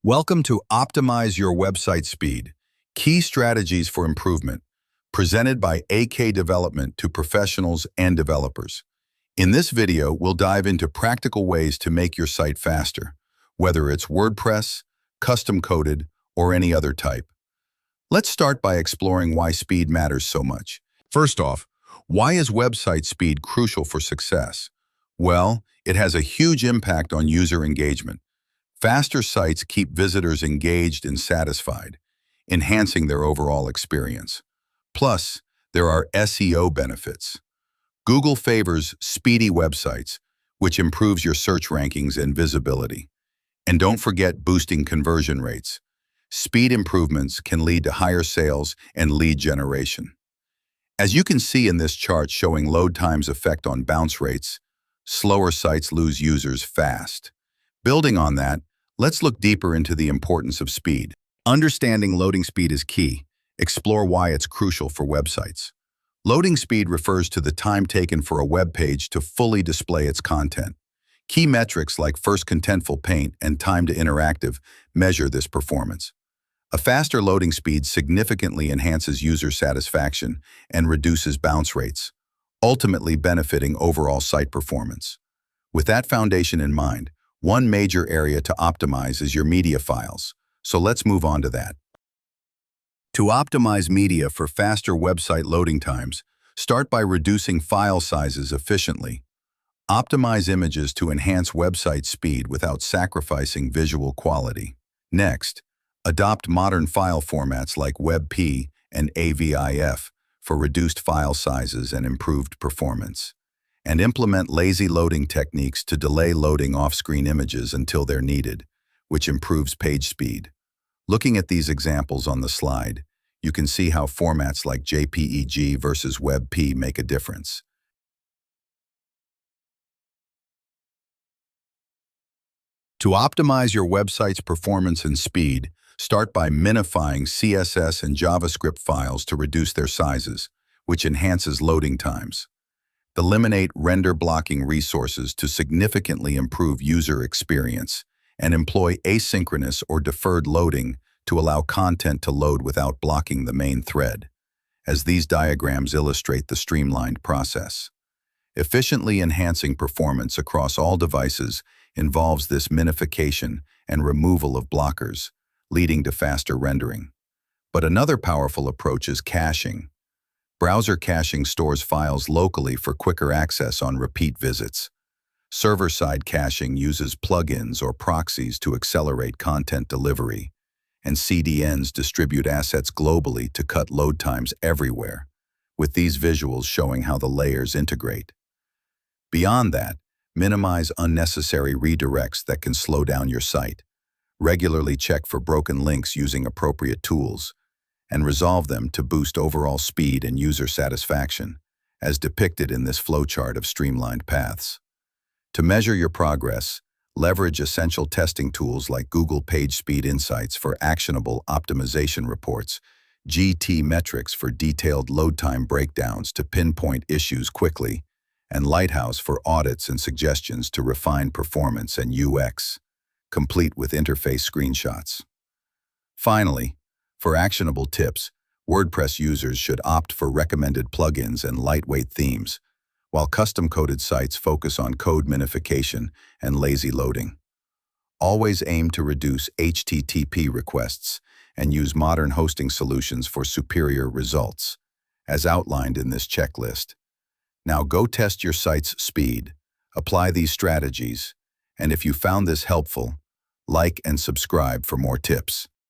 Welcome to Optimize Your Website Speed, Key Strategies for Improvement, presented by AK Development to professionals and developers. In this video, we'll dive into practical ways to make your site faster, whether it's WordPress, custom-coded, or any other type. Let's start by exploring why speed matters so much. First off, why is website speed crucial for success? Well, it has a huge impact on user engagement. Faster sites keep visitors engaged and satisfied, enhancing their overall experience. Plus, there are SEO benefits. Google favors speedy websites, which improves your search rankings and visibility. And don't forget boosting conversion rates. Speed improvements can lead to higher sales and lead generation. As you can see in this chart showing load time's effect on bounce rates, slower sites lose users fast. Building on that, let's look deeper into the importance of speed. Understanding loading speed is key. Explore why it's crucial for websites. Loading speed refers to the time taken for a web page to fully display its content. Key metrics like first contentful paint and time to interactive measure this performance. A faster loading speed significantly enhances user satisfaction and reduces bounce rates, ultimately benefiting overall site performance. With that foundation in mind, one major area to optimize is your media files, so let's move on to that. To optimize media for faster website loading times, start by reducing file sizes efficiently. Optimize images to enhance website speed without sacrificing visual quality. Next, adopt modern file formats like WebP and AVIF for reduced file sizes and improved performance. And implement lazy loading techniques to delay loading off-screen images until they're needed, which improves page speed. Looking at these examples on the slide, you can see how formats like JPEG versus WebP make a difference. To optimize your website's performance and speed, start by minifying CSS and JavaScript files to reduce their sizes, which enhances loading times. Eliminate render blocking resources to significantly improve user experience, and employ asynchronous or deferred loading to allow content to load without blocking the main thread, as these diagrams illustrate the streamlined process. Efficiently enhancing performance across all devices involves this minification and removal of blockers, leading to faster rendering. But another powerful approach is caching. Browser caching stores files locally for quicker access on repeat visits. Server-side caching uses plugins or proxies to accelerate content delivery, and CDNs distribute assets globally to cut load times everywhere, with these visuals showing how the layers integrate. Beyond that, minimize unnecessary redirects that can slow down your site. Regularly check for broken links using appropriate tools, and resolve them to boost overall speed and user satisfaction, as depicted in this flowchart of streamlined paths. To measure your progress, leverage essential testing tools like Google PageSpeed Insights for actionable optimization reports, GT metrics for detailed load time breakdowns to pinpoint issues quickly, and Lighthouse for audits and suggestions to refine performance and UX, complete with interface screenshots. Finally, for actionable tips, WordPress users should opt for recommended plugins and lightweight themes, while custom-coded sites focus on code minification and lazy loading. Always aim to reduce HTTP requests and use modern hosting solutions for superior results, as outlined in this checklist. Now go test your site's speed, apply these strategies, and if you found this helpful, like and subscribe for more tips.